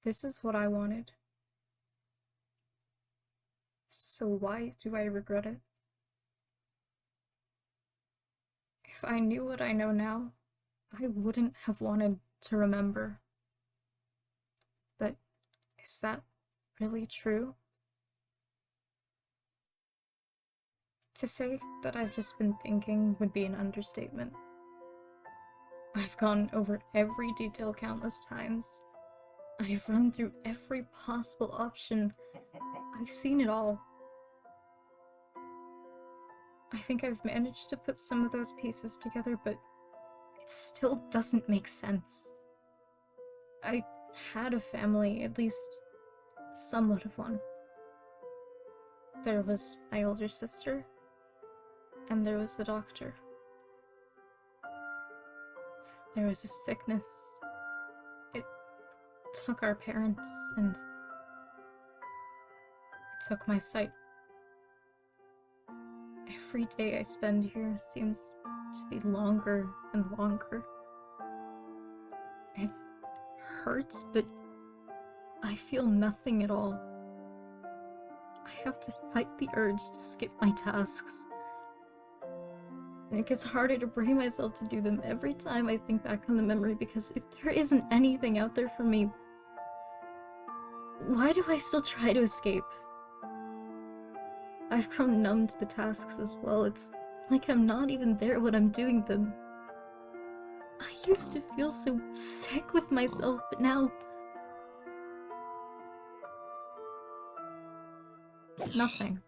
This is what I wanted. So why do I regret it? If I knew what I know now, I wouldn't have wanted to remember. But is that really true? To say that I've just been thinking would be an understatement. I've gone over every detail countless times. I've run through every possible option. I've seen it all. I think I've managed to put some of those pieces together, but it still doesn't make sense. I had a family, at least somewhat of one. There was my older sister, and there was the doctor. There was a sickness. It took our parents, and it took my sight. Every day I spend here seems to be longer and longer. It hurts, but I feel nothing at all. I have to fight the urge to skip my tasks. And it gets harder to bring myself to do them every time I think back on the memory, because if there isn't anything out there for me, why do I still try to escape? I've grown numb to the tasks as well. It's like I'm not even there when I'm doing them. I used to feel so sick with myself, but now... nothing.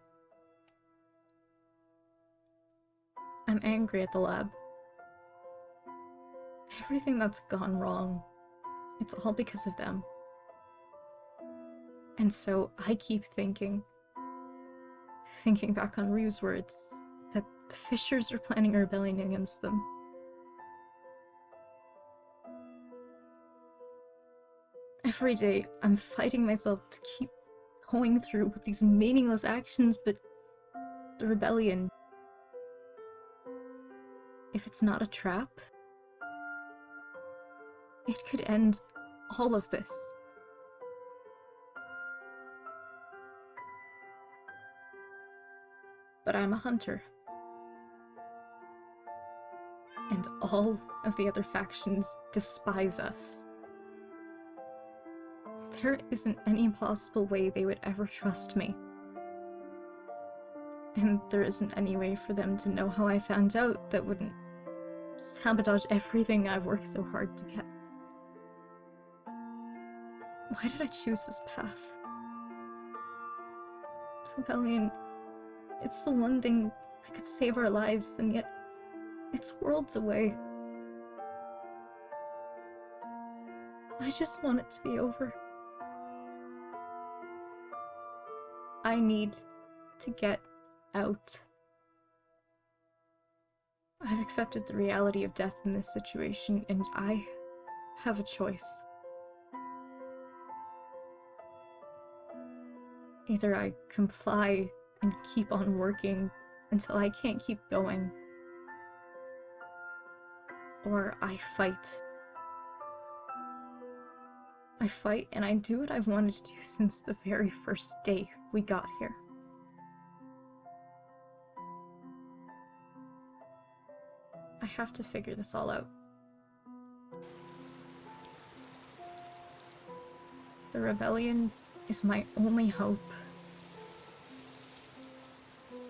I'm angry at the lab. Everything that's gone wrong, it's all because of them. And so I keep thinking back on Ryu's words, that the Fishers are planning a rebellion against them. Every day, I'm fighting myself to keep going through with these meaningless actions, but the rebellion, if it's not a trap, it could end all of this. But I'm a hunter. And all of the other factions despise us. There isn't any possible way they would ever trust me. And there isn't any way for them to know how I found out that wouldn't sabotage everything I've worked so hard to get. Why did I choose this path? Rebellion, it's the one thing that could save our lives, and yet it's worlds away. I just want it to be over. I need to get out. I've accepted the reality of death in this situation, and I have a choice. Either I comply and keep on working until I can't keep going, or I fight. I fight, and I do what I've wanted to do since the very first day we got here. I have to figure this all out. The rebellion is my only hope.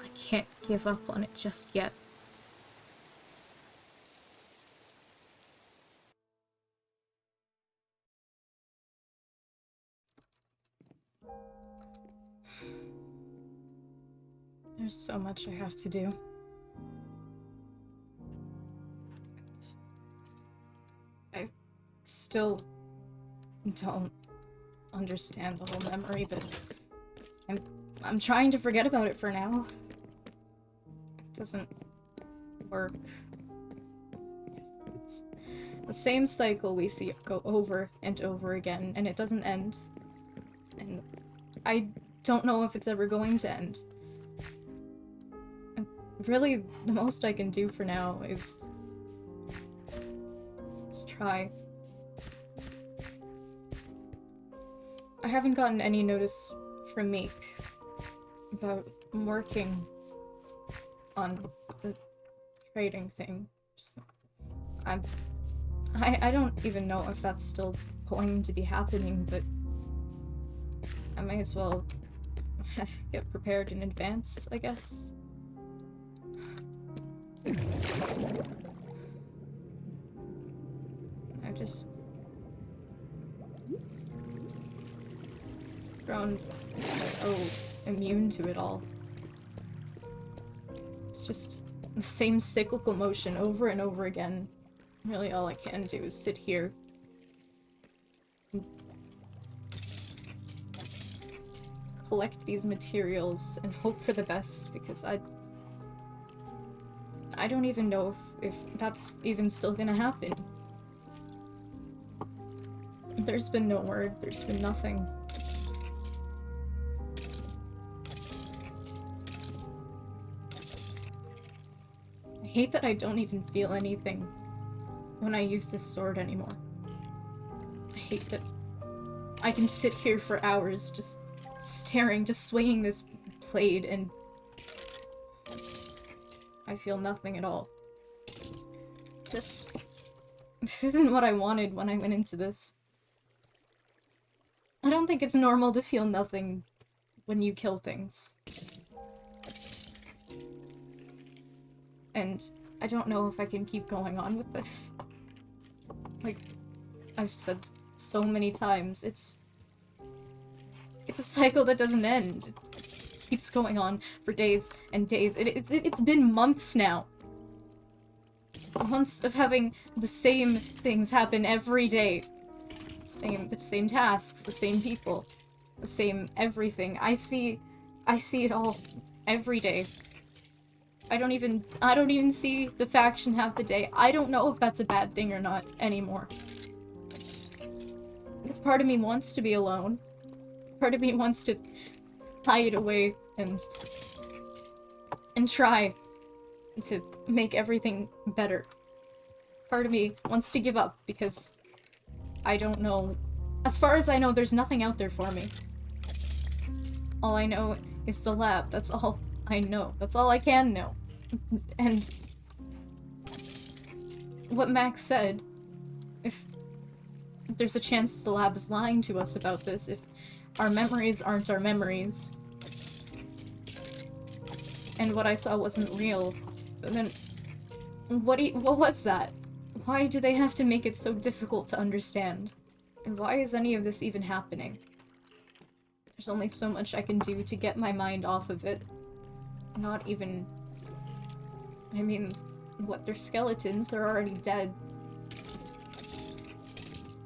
I can't give up on it just yet. There's so much I have to do. I still don't understand the whole memory, but I'm trying to forget about it for now. It doesn't work. It's the same cycle we see go over and over again, and it doesn't end. And I don't know if it's ever going to end. And really, the most I can do for now is try. I haven't gotten any notice from Meek about working on the trading thing. So I don't even know if that's still going to be happening, but I may as well get prepared in advance, I guess. I've just grown so immune to it all. It's just the same cyclical motion over and over again. Really, all I can do is sit here and collect these materials and hope for the best, because I don't even know if that's even still gonna happen. There's been no word, there's been nothing. I hate that I don't even feel anything when I use this sword anymore. I hate that I can sit here for hours just staring, just swinging this blade, and I feel nothing at all. This isn't what I wanted when I went into this. I don't think it's normal to feel nothing when you kill things. And I don't know if I can keep going on with this. Like I've said so many times, it's a cycle that doesn't end. It keeps going on for days and days. It's been months now. Months of having the same things happen every day. The same tasks, the same people, the same everything. I see it all every day. I don't even see the faction half the day. I don't know if that's a bad thing or not anymore. Because part of me wants to be alone. Part of me wants to hide away and try to make everything better. Part of me wants to give up because I don't know. As far as I know, there's nothing out there for me. All I know is the lab. That's all I know. That's all I can know. And what Max said, if there's a chance the lab is lying to us about this, if our memories aren't our memories, and what I saw wasn't real, then what was that? Why do they have to make it so difficult to understand? And why is any of this even happening? There's only so much I can do to get my mind off of it. Not even... I mean, what, they're skeletons, they're already dead.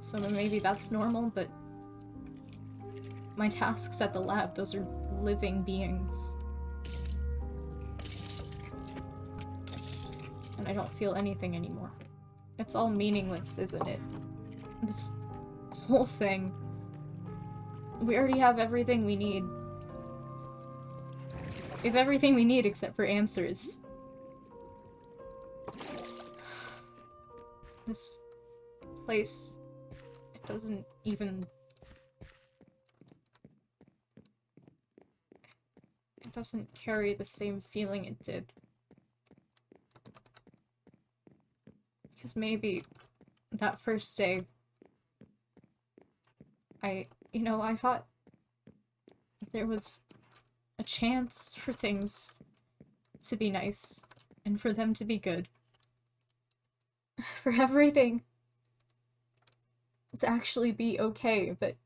So maybe that's normal, but... my tasks at the lab, those are living beings. And I don't feel anything anymore. It's all meaningless, isn't it? This whole thing. We already have everything we need. We have everything we need except for answers. This place, it doesn't even... it doesn't carry the same feeling it did. Because maybe that first day, I thought there was a chance for things to be nice and for them to be good. For everything to actually be okay, but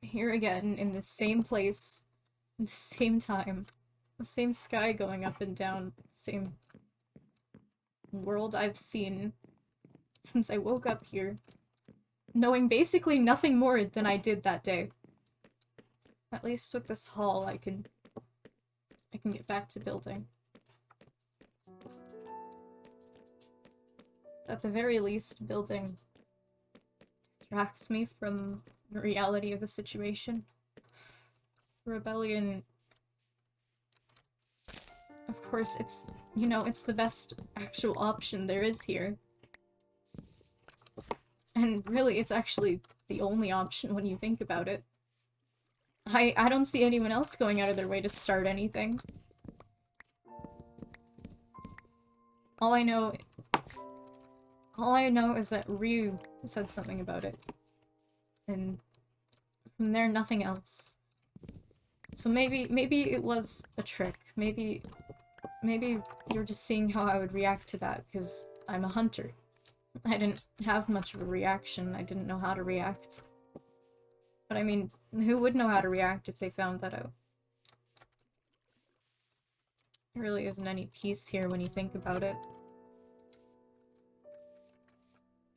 here again, in the same place, at the same time, the same sky going up and down, the same world I've seen since I woke up here, knowing basically nothing more than I did that day. At least with this hall, I can get back to building. At the very least, building distracts me from the reality of the situation. Rebellion, of course, it's the best actual option there is here. And really, it's actually the only option when you think about it. I don't see anyone else going out of their way to start anything. All I know is that Ryu said something about it. And from there, nothing else. So maybe it was a trick. Maybe you're just seeing how I would react to that, because I'm a hunter. I didn't have much of a reaction. I didn't know how to react. But I mean, who would know how to react if they found that out? There really isn't any peace here when you think about it.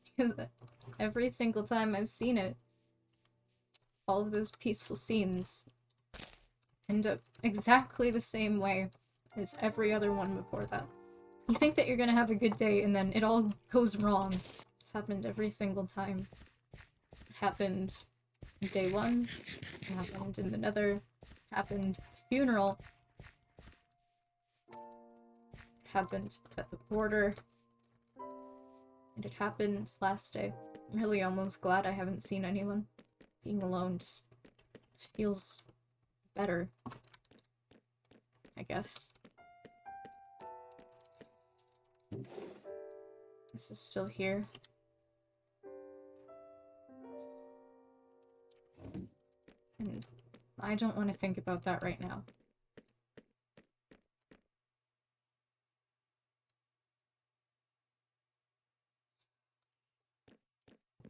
Because every single time I've seen it, all of those peaceful scenes end up exactly the same way as every other one before that. You think that you're gonna have a good day, and then it all goes wrong. It's happened every single time. It happened day one, it happened in the nether, it happened at the funeral, it happened at the border, and it happened last day. I'm really almost glad I haven't seen anyone. Being alone just feels better, I guess. This is still here. And I don't want to think about that right now.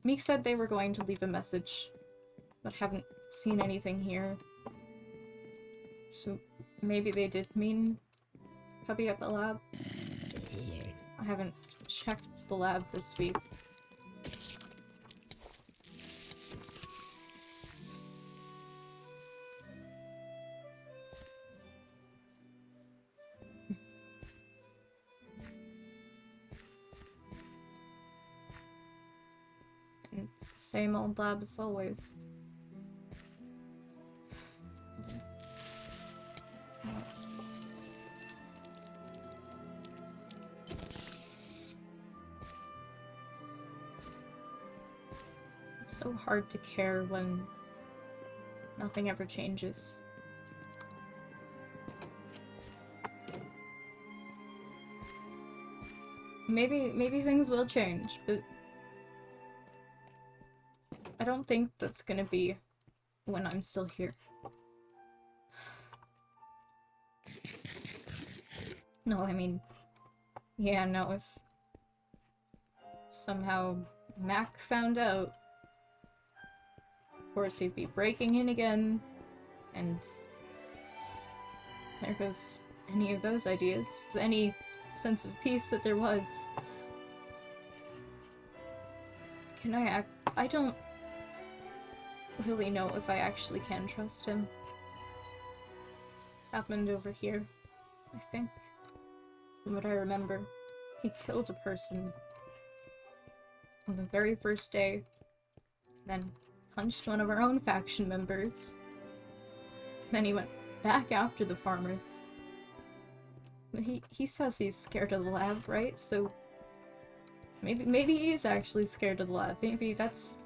Meek said they were going to leave a message, but haven't seen anything here. So maybe they did mean Cubby at the lab? I haven't checked the lab this week. It's the same old lab as always. It's so hard to care when nothing ever changes. Maybe things will change, but I don't think that's gonna be when I'm still here. No, I mean, yeah, no, if somehow Mac found out, of course he'd be breaking in again, and there goes any of those ideas, any sense of peace that there was. Can I act? I don't really know if I actually can trust him. Happened over here, I think. From what I remember, he killed a person on the very first day, then punched one of our own faction members. Then he went back after the farmers. But he says he's scared of the lab, right? So maybe he's actually scared of the lab. Maybe that's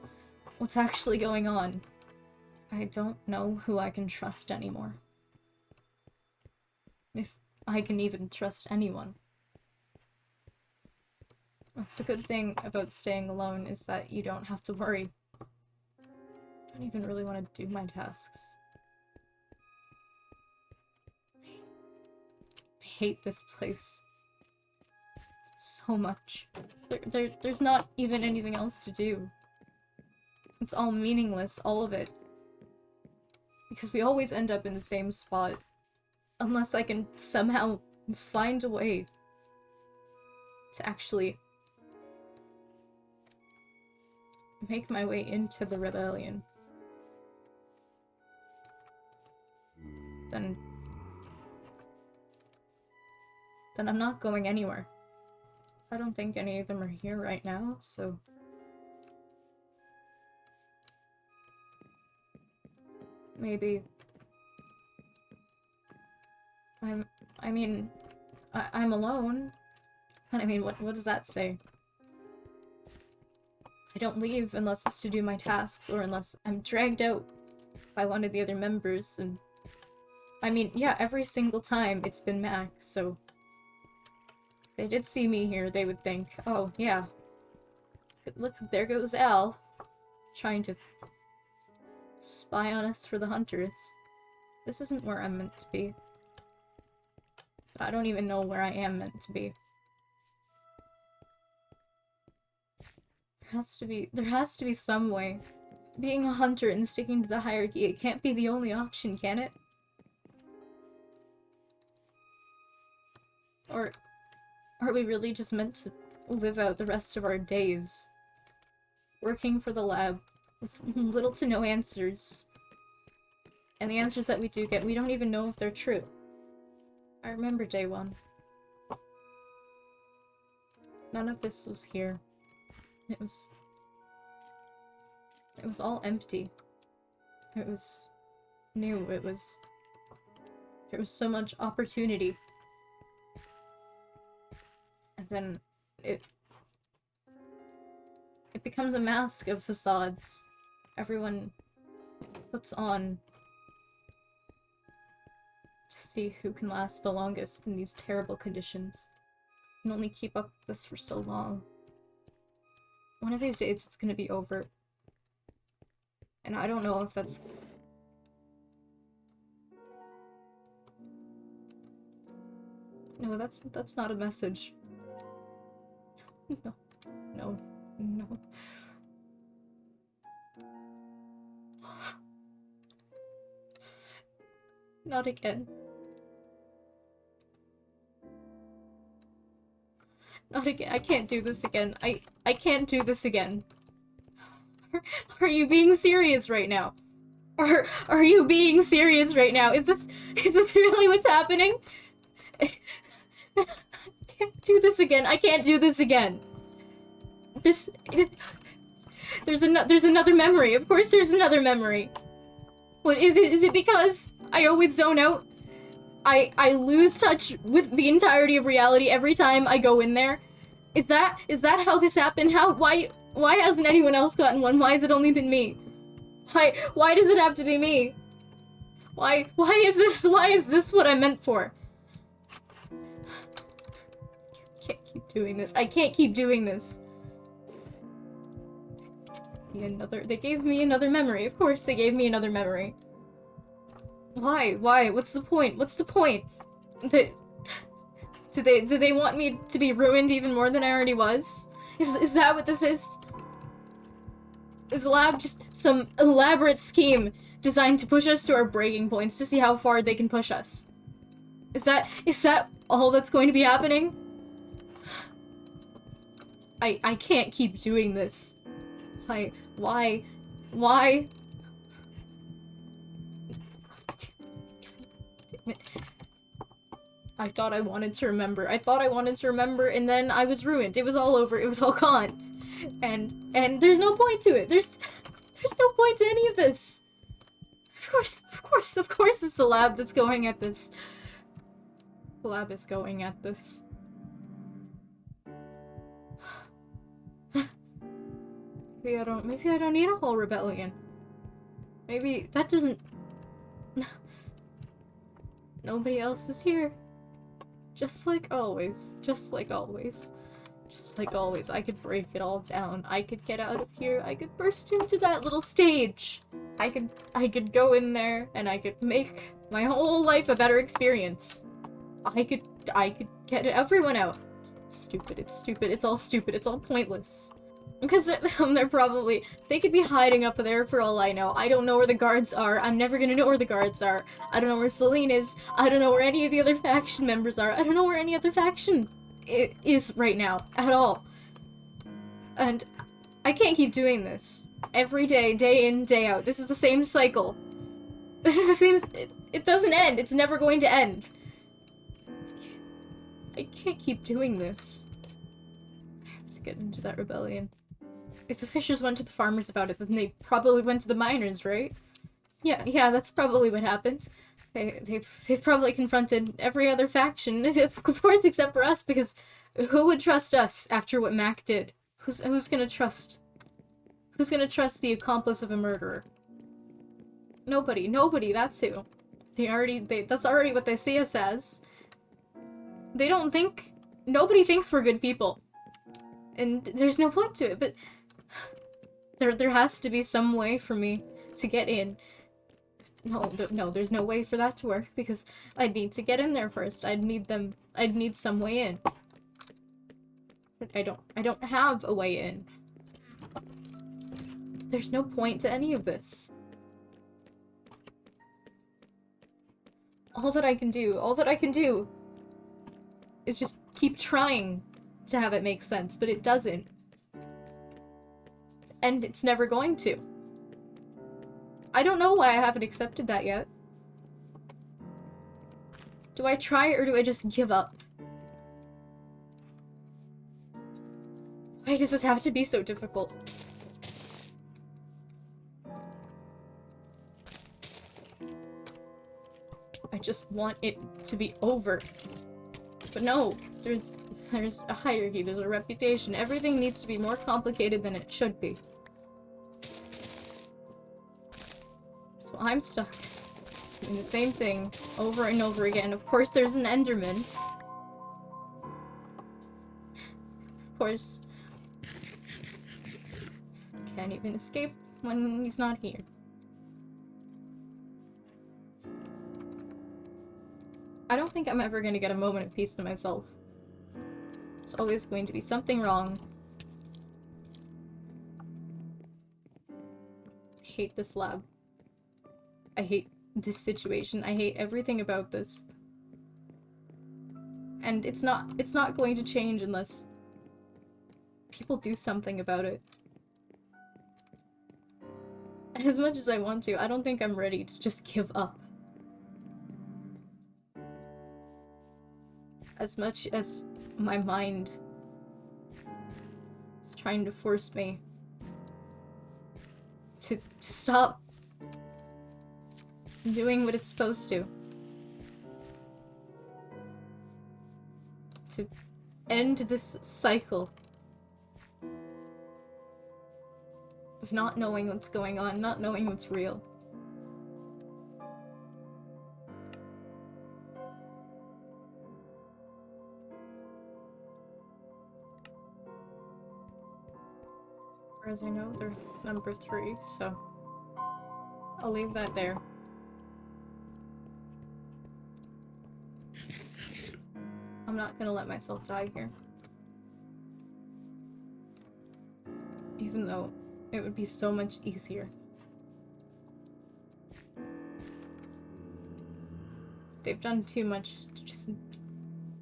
what's actually going on. I don't know who I can trust anymore. If I can even trust anyone. That's the good thing about staying alone, is that you don't have to worry. I don't even really want to do my tasks. I hate this place so much. There's not even anything else to do. It's all meaningless, all of it. Because we always end up in the same spot. Unless I can somehow find a way to actually make my way into the rebellion. Then I'm not going anywhere. I don't think any of them are here right now, so... Maybe... I'm alone. And I mean, what does that say? I don't leave unless it's to do my tasks, or unless I'm dragged out by one of the other members, and I mean, yeah, every single time it's been Mac, so if they did see me here, they would think, oh, yeah, look, there goes Al, trying to spy on us for the hunters. This isn't where I'm meant to be. I don't even know where I am meant to be. There has to be some way. Being a hunter and sticking to the hierarchy, it can't be the only option, can it? Or are we really just meant to live out the rest of our days working for the lab with little to no answers? And the answers that we do get, we don't even know if they're true. I remember day one. None of this was here. It was all empty. It was new. There was so much opportunity. And then it becomes a mask of facades everyone puts on to see who can last the longest in these terrible conditions. You can only keep up with this for so long. One of these days it's gonna be over. And I don't know if that's... No, that's not a message. No. No. No. Not again. Not again. I can't do this again. I can't do this again. Are you being serious right now? Are you being serious right now? Is this really what's happening? I can't do this again. I can't do this again. There's another memory. Of course there's another memory. What is it? Is it because I always zone out? I lose touch with the entirety of reality every time I go in there? Is that how this happened? Why hasn't anyone else gotten one? Why has it only been me? Why does it have to be me? Why is this what I'm meant for? I can't keep doing this. I can't keep doing this. They gave me another memory. Of course they gave me another memory. Why? What's the point? What's the point? Do they want me to be ruined even more than I already was? Is that what this is? Is the lab just some elaborate scheme designed to push us to our breaking points to see how far they can push us? Is that all that's going to be happening? I can't keep doing this. Why? I thought I wanted to remember. And then I was ruined. It was all over. It was all gone. And there's no point to it. There's no point to any of this. Of course it's the lab that's going at this. The lab is going at this. Maybe I don't need a whole rebellion. Maybe that doesn't... Nobody else is here. Just like always. I could break it all down. I could get out of here. I could burst into that little stage. I could go in there and I could make my whole life a better experience. I could get everyone out. It's stupid. It's all stupid. It's all pointless. Because they could be hiding up there for all I know. I don't know where the guards are. I'm never gonna know where the guards are. I don't know where Celine is. I don't know where any of the other faction members are. I don't know where any other faction is right now, at all. And I can't keep doing this. Every day, day in, day out. This is the same cycle. It doesn't end. It's never going to end. I can't keep doing this. I have to get into that rebellion. If the fishers went to the farmers about it, then they probably went to the miners, right? Yeah, that's probably what happened. They've probably confronted every other faction, of course, except for us, because who would trust us after what Mac did? Who's gonna trust? Who's gonna trust the accomplice of a murderer? Nobody, that's who. That's already what they see us as. They don't think, nobody thinks we're good people. And there's no point to it, but there has to be some way for me to get in. No, there's no way for that to work, because I'd need to get in there first. I'd need some way in. But I don't have a way in. There's no point to any of this. All that I can do is just keep trying to have it make sense, but it doesn't. And it's never going to. I don't know why I haven't accepted that yet. Do I try or do I just give up? Why does this have to be so difficult? I just want it to be over. But no, there's a hierarchy, there's a reputation. Everything needs to be more complicated than it should be. So I'm stuck doing the same thing over and over again. Of course there's an Enderman. Of course. Can't even escape when he's not here. I don't think I'm ever going to get a moment of peace to myself. There's always going to be something wrong. I hate this lab. I hate this situation. I hate everything about this. And it's not going to change unless people do something about it. As much as I want to, I don't think I'm ready to just give up. As much as my mind is trying to force me to stop doing what it's supposed to. To end this cycle of not knowing what's going on, not knowing what's real. As I know, they're number 3, so I'll leave that there. I'm not gonna let myself die here. Even though it would be so much easier. They've done too much to just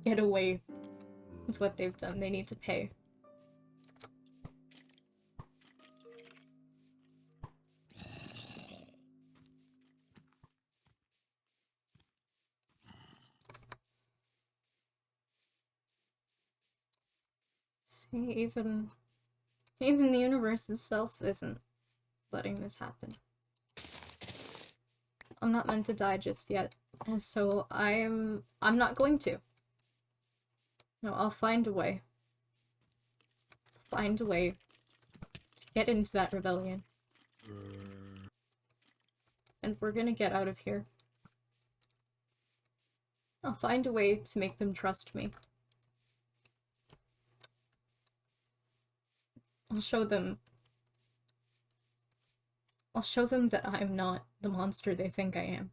get away with what they've done. They need to pay. See, even the universe itself isn't letting this happen. I'm not meant to die just yet, and so I'm not going to. No, I'll find a way. Find a way to get into that rebellion. And we're gonna get out of here. I'll find a way to make them trust me. I'll show them that I'm not the monster they think I am.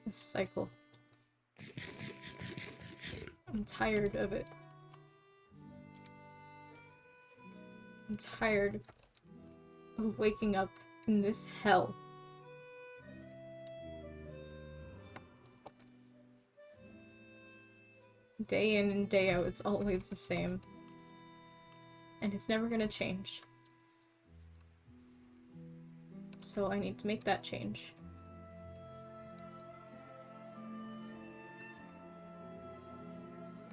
This cycle. I'm tired of it. I'm tired of waking up in this hell. Day in and day out, it's always the same. And it's never gonna change. So I need to make that change.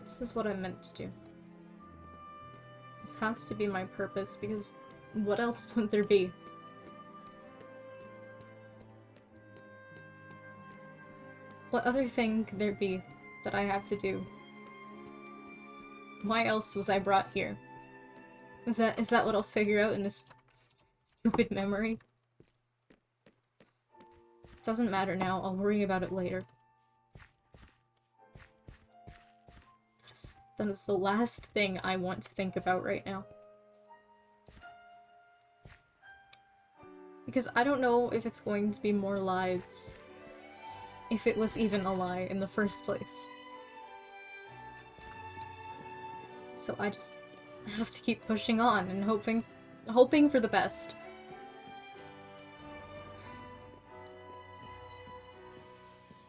This is what I'm meant to do. This has to be my purpose, because what else would there be? What other thing could there be that I have to do? Why else was I brought here? Is that what I'll figure out in this stupid memory? Doesn't matter now, I'll worry about it later. That is the last thing I want to think about right now. Because I don't know if it's going to be more lies. If it was even a lie in the first place. So I just have to keep pushing on and hoping for the best.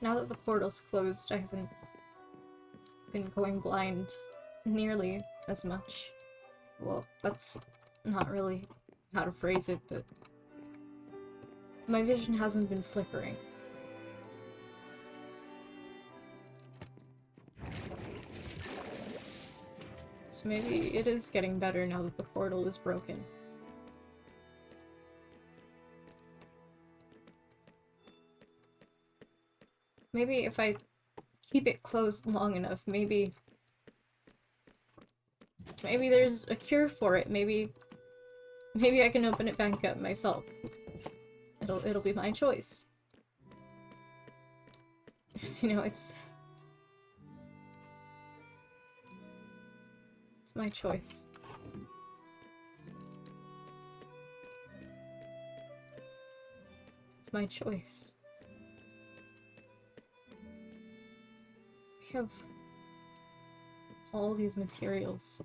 Now that the portal's closed, I haven't been going blind nearly as much. Well, that's not really how to phrase it, but my vision hasn't been flickering. So maybe it is getting better now that the portal is broken. Maybe if I keep it closed long enough, maybe there's a cure for it. Maybe I can open it back up myself. It'll be my choice. Because, you know, it's my choice. It's my choice. We have all these materials.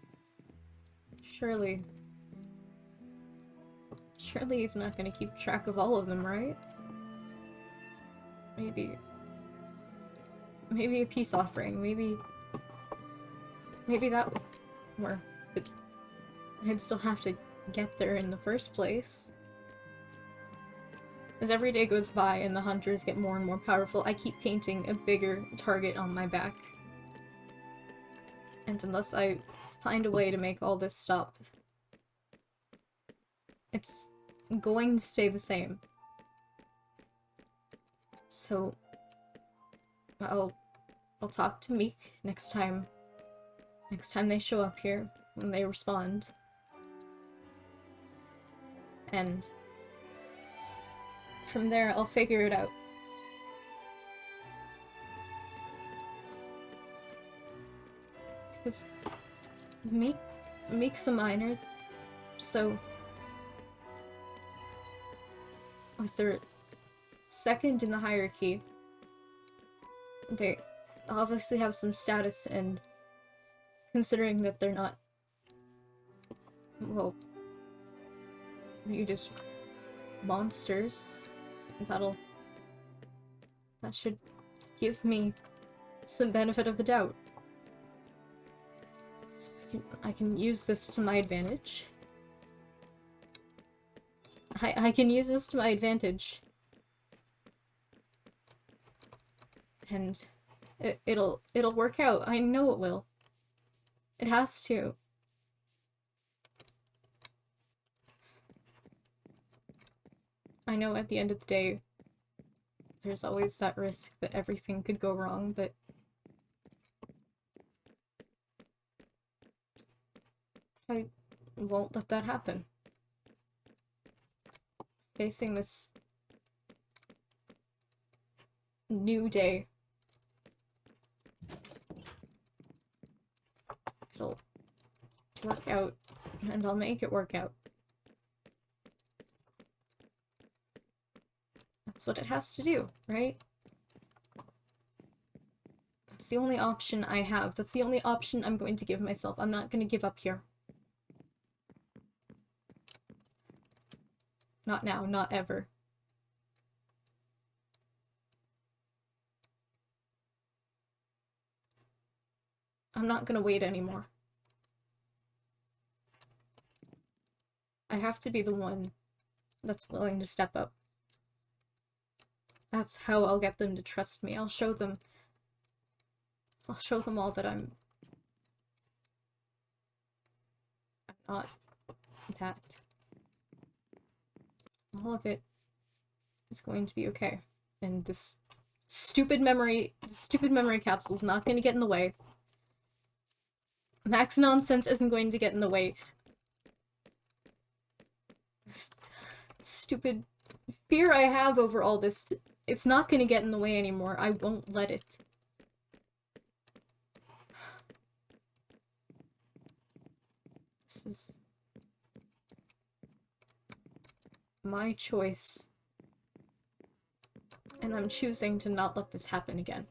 Surely he's not gonna keep track of all of them, right? Maybe a peace offering, maybe that would work, but I'd still have to get there in the first place. As every day goes by and the hunters get more and more powerful, I keep painting a bigger target on my back. And unless I find a way to make all this stop, it's going to stay the same. So I'll talk to Meek next time they show up here, when they respond. And from there, I'll figure it out. Because Meek's a minor, so with their second in the hierarchy, they obviously have some status, and considering that they're not, well, you just monsters, that should give me some benefit of the doubt. So I can use this to my advantage. I can use this to my advantage. And it'll work out. I know it will. It has to. I know at the end of the day, there's always that risk that everything could go wrong, but I won't let that happen. Facing this new day, it'll work out, and I'll make it work out. That's what it has to do, right? That's the only option I have. That's the only option I'm going to give myself. I'm not going to give up here. Not now, not ever. I'm not gonna wait anymore. I have to be the one that's willing to step up. That's how I'll get them to trust me. I'll show them all that I'm not that. All of it is going to be okay. And this stupid memory capsule is not going to get in the way. Max nonsense isn't going to get in the way. Stupid fear I have over all this, it's not gonna get in the way anymore. I won't let it. This is my choice. And I'm choosing to not let this happen again.